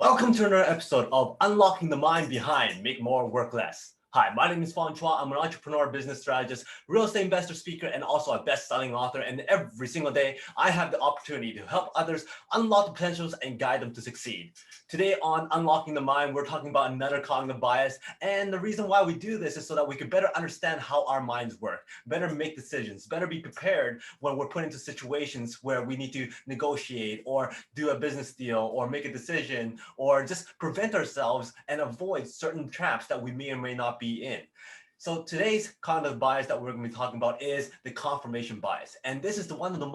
Welcome to another episode of Unlocking the Mind Behind Make More, Work Less. Hi, my name is Fong. I'm an entrepreneur, business strategist, real estate investor, speaker, and also a best-selling author. And every single day, I have the opportunity to help others unlock the potentials and guide them to succeed. Today on Unlocking the Mind, we're talking about another cognitive bias. And the reason why we do this is so that we can better understand how our minds work, better make decisions, better be prepared when we're put into situations where we need to negotiate or do a business deal or make a decision or just prevent ourselves and avoid certain traps that we may or may not be in. So today's cognitive bias that we're going to be talking about is the confirmation bias. And this is one of the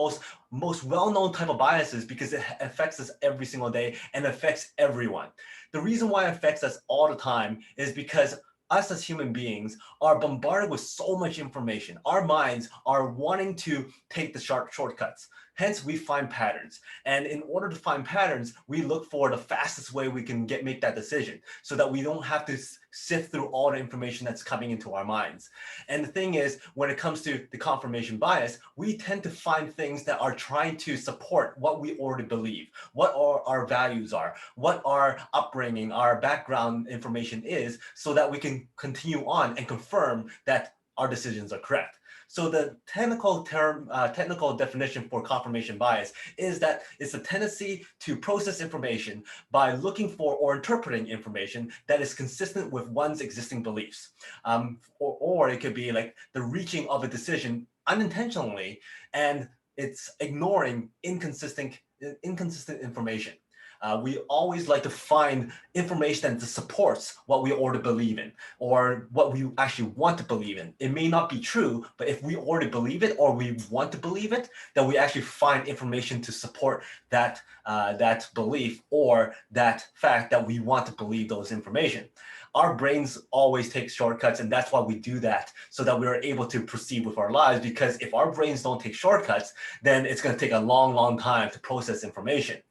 most well-known type of biases because it affects us every single day and affects everyone. The reason why it affects us all the time is because us as human beings are bombarded with so much information. Our minds are wanting to take the shortcuts. Hence, we find patterns. And in order to find patterns, we look for the fastest way we can make that decision so that we don't have to sift through all the information that's coming into our minds. And the thing is, when it comes to the confirmation bias, we tend to find things that are trying to support what we already believe, what our values are, what our upbringing, our background information is, so that we can continue on and confirm that our decisions are correct. So the technical definition for confirmation bias is that it's a tendency to process information by looking for or interpreting information that is consistent with one's existing beliefs. Or it could be like the reaching of a decision unintentionally, and it's ignoring inconsistent information. We always like to find information that supports what we already believe in or what we actually want to believe in. It may not be true, but if we already believe it or we want to believe it, then we actually find information to support that belief or that fact that we want to believe those information. Our brains always take shortcuts, and that's why we do that, so that we are able to proceed with our lives. Because if our brains don't take shortcuts, then it's going to take a long time to process information.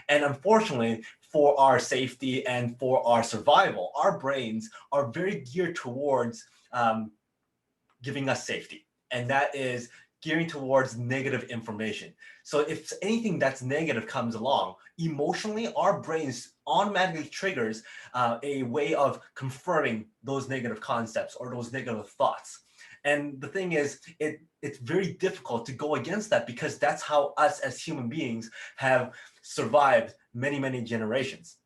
And unfortunately, for our safety and for our survival, our brains are very geared towards giving us safety. And that is gearing towards negative information. So if anything that's negative comes along, emotionally, our brains automatically triggers a way of confirming those negative concepts or those negative thoughts. And the thing is, it's very difficult to go against that because that's how us as human beings have survived many generations.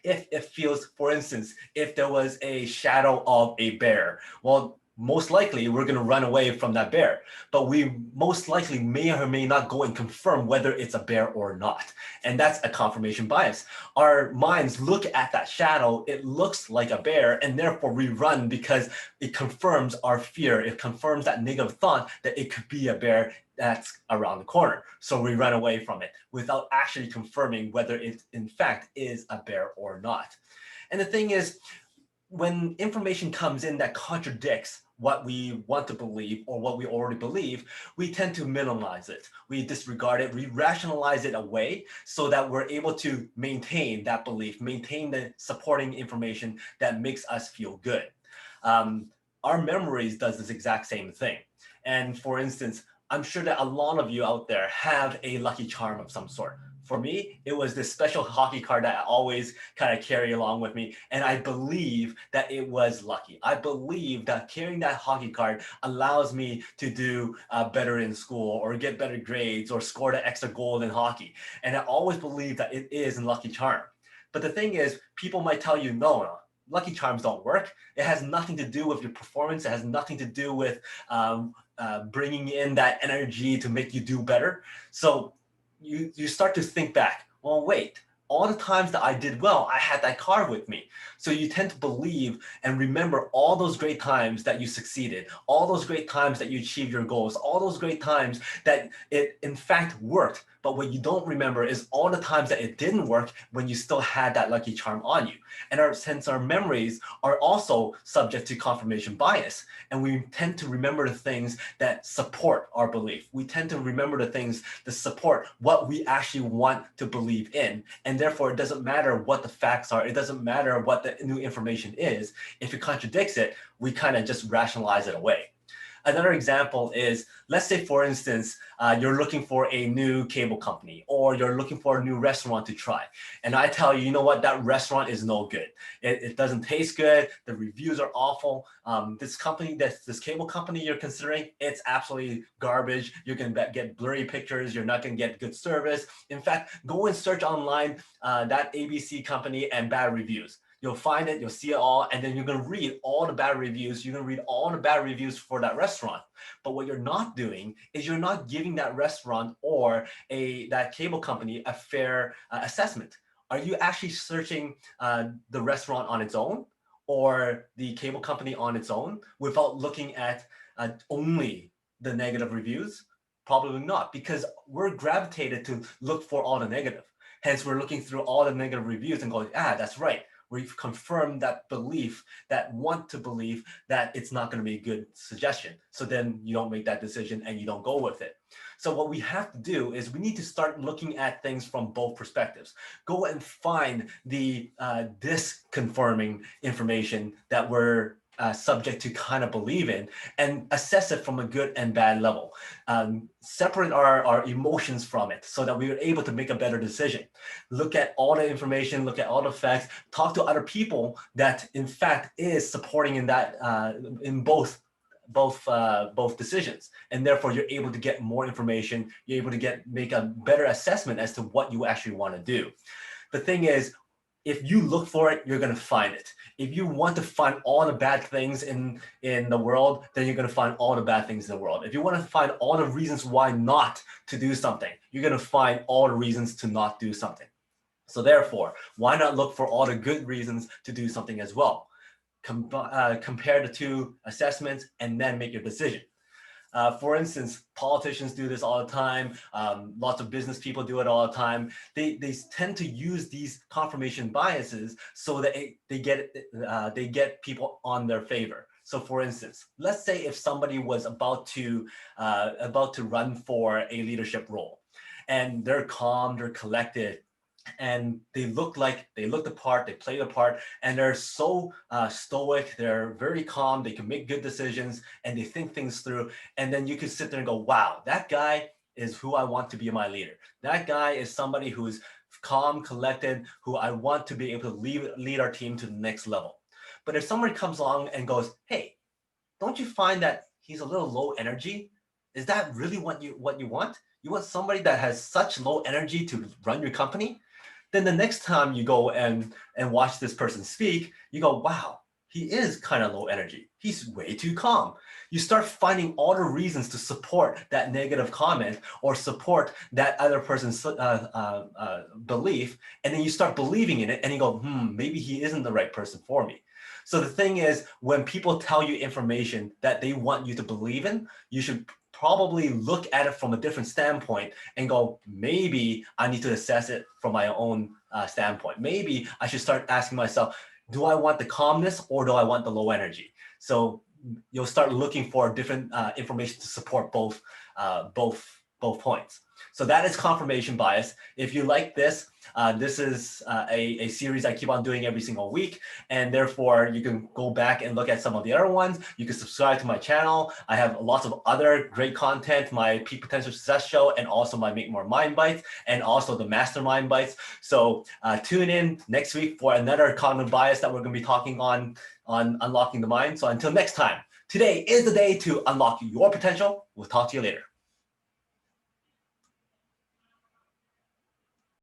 If it feels, for instance, if there was a shadow of a bear, well, most likely we're going to run away from that bear, but we most likely may or may not go and confirm whether it's a bear or not. And that's a confirmation bias. Our minds look at that shadow, it looks like a bear, and therefore we run because it confirms our fear. It confirms that negative thought that it could be a bear that's around the corner. So we run away from it without actually confirming whether it in fact is a bear or not. And the thing is, when information comes in that contradicts what we want to believe or what we already believe, we tend to minimize it. We disregard it, we rationalize it away so that we're able to maintain that belief, maintain the supporting information that makes us feel good. Our memories does this exact same thing. And for instance, I'm sure that a lot of you out there have a lucky charm of some sort. For me, it was this special hockey card that I always kind of carry along with me. And I believe that it was lucky. I believe that carrying that hockey card allows me to do better in school or get better grades or score the extra goal in hockey. And I always believe that it is a lucky charm. But the thing is, people might tell you, no, lucky charms don't work. It has nothing to do with your performance. It has nothing to do with bringing in that energy to make you do better. So you start to think back, well, wait, all the times that I did well, I had that card with me. So you tend to believe and remember all those great times that you succeeded, all those great times that you achieved your goals, all those great times that it in fact worked. But what you don't remember is all the times that it didn't work when you still had that lucky charm on you. And since our memories are also subject to confirmation bias, and we tend to remember the things that support our belief. We tend to remember the things that support what we actually want to believe in. And therefore, it doesn't matter what the facts are. It doesn't matter what the new information is. If it contradicts it, we kind of just rationalize it away. Another example is, let's say, for instance, you're looking for a new cable company or you're looking for a new restaurant to try. And I tell you, you know what, that restaurant is no good. It doesn't taste good. The reviews are awful. This cable company you're considering, it's absolutely garbage. You're going to get blurry pictures. You're not going to get good service. In fact, go and search online that ABC company and bad reviews. You'll find it, you'll see it all, and then you're going to read all the bad reviews. You're going to read all the bad reviews for that restaurant. But what you're not doing is you're not giving that restaurant or that cable company a fair assessment. Are you actually searching the restaurant on its own or the cable company on its own without looking at only the negative reviews? Probably not, because we're gravitated to look for all the negative. Hence, we're looking through all the negative reviews and going, that's right. We've confirmed that belief, that want to believe that it's not going to be a good suggestion. So then you don't make that decision and you don't go with it. So what we have to do is we need to start looking at things from both perspectives. Go and find the disconfirming information that we're subject to kind of believe in and assess it from a good and bad level. Separate our emotions from it so that we are able to make a better decision. Look at all the information, look at all the facts, talk to other people that in fact is supporting in that in both decisions, and therefore you're able to get more information. You're able to make a better assessment as to what you actually want to do. The thing is, if you look for it, you're going to find it. If you want to find all the bad things in the world, then you're going to find all the bad things in the world. If you want to find all the reasons why not to do something, you're going to find all the reasons to not do something. So therefore, why not look for all the good reasons to do something as well? Compare the two assessments and then make your decision. For instance, politicians do this all the time. Lots of business people do it all the time. They tend to use these confirmation biases so that they get people on their favor. So for instance, let's say if somebody was about to run for a leadership role, and they're calm, they're collected, and they look the part, they play the part, and they're so stoic, they're very calm, they can make good decisions, and they think things through. And then you can sit there and go, wow, that guy is who I want to be my leader. That guy is somebody who's calm, collected, who I want to be able to lead our team to the next level. But if somebody comes along and goes, hey, don't you find that he's a little low energy? Is that really what you want? You want somebody that has such low energy to run your company? Then the next time you go and watch this person speak, you go, wow, he is kind of low energy. He's way too calm. You start finding all the reasons to support that negative comment or support that other person's belief, and then you start believing in it, and you go, maybe he isn't the right person for me. So the thing is, when people tell you information that they want you to believe in, you should probably look at it from a different standpoint and go, maybe I need to assess it from my own standpoint. Maybe I should start asking myself, do I want the calmness or do I want the low energy? So you'll start looking for different information to support both points. So that is confirmation bias. If you like this, this is a series I keep on doing every single week, and therefore you can go back and look at some of the other ones. You can subscribe to my channel. I have lots of other great content, my Peak Potential Success Show, and also my Make More Mind Bites, and also the Mastermind Bites. So tune in next week for another cognitive bias that we're going to be talking on unlocking the mind. So until next time, today is the day to unlock your potential. We'll talk to you later.